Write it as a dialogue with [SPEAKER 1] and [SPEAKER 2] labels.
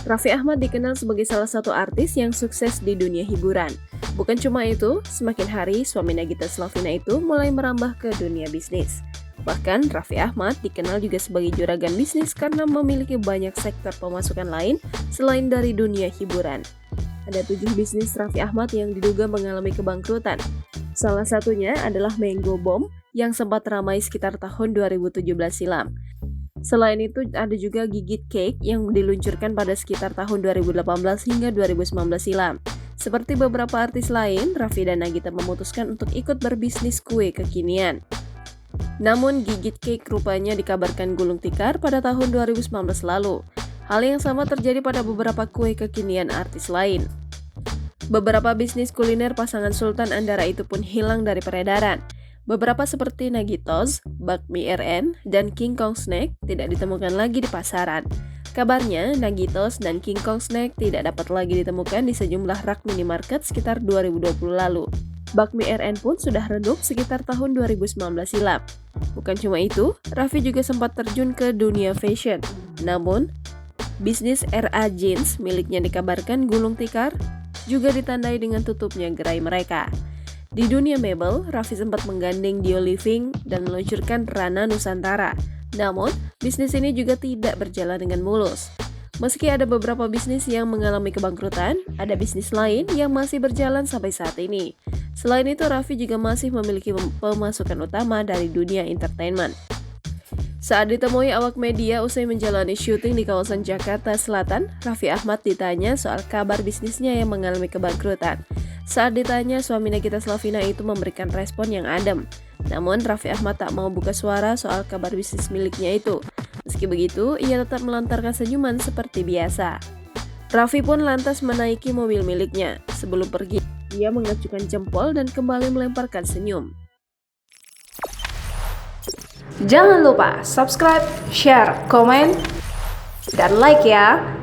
[SPEAKER 1] Raffi Ahmad dikenal sebagai salah satu artis yang sukses di dunia hiburan. Bukan cuma itu, semakin hari suami Nagita Slavina itu mulai merambah ke dunia bisnis. Bahkan Raffi Ahmad dikenal juga sebagai juragan bisnis karena memiliki banyak sektor pemasukan lain selain dari dunia hiburan. Ada 7 bisnis Raffi Ahmad yang diduga mengalami kebangkrutan. Salah satunya adalah Mango Bomb yang sempat ramai sekitar tahun 2017 silam. Selain itu ada juga Gigit Cake yang diluncurkan pada sekitar tahun 2018 hingga 2019 silam. Seperti beberapa artis lain, Raffi dan Nagita memutuskan untuk ikut berbisnis kue kekinian. Namun Gigit Cake rupanya dikabarkan gulung tikar pada tahun 2019 lalu. Hal yang sama terjadi pada beberapa kue kekinian artis lain. Beberapa bisnis kuliner pasangan Sultan Andara itu pun hilang dari peredaran. Beberapa seperti Nagitos, Bakmi RN, dan King Kong Snack tidak ditemukan lagi di pasaran. Kabarnya, Nagitos dan King Kong Snack tidak dapat lagi ditemukan di sejumlah rak minimarket sekitar 2020 lalu. Bakmi RN pun sudah redup sekitar tahun 2019 silam. Bukan cuma itu, Raffi juga sempat terjun ke dunia fashion. Namun, bisnis RA Jeans miliknya dikabarkan gulung tikar, juga ditandai dengan tutupnya gerai mereka. Di dunia mebel, Raffi sempat menggandeng Dio Living dan meluncurkan Rana Nusantara. Namun, bisnis ini juga tidak berjalan dengan mulus. Meski ada beberapa bisnis yang mengalami kebangkrutan, ada bisnis lain yang masih berjalan sampai saat ini. Selain itu, Raffi juga masih memiliki pemasukan utama dari dunia entertainment. Saat ditemui awak media usai menjalani syuting di kawasan Jakarta Selatan, Raffi Ahmad ditanya soal kabar bisnisnya yang mengalami kebangkrutan. Saat ditanya, suami Nagita Slavina itu memberikan respon yang adem. Namun, Raffi Ahmad tak mau buka suara soal kabar bisnis miliknya itu. Meski begitu, ia tetap melontarkan senyuman seperti biasa. Raffi pun lantas menaiki mobil miliknya. Sebelum pergi, ia mengacungkan jempol dan kembali melemparkan senyum.
[SPEAKER 2] Jangan lupa subscribe, share, komen, dan like ya!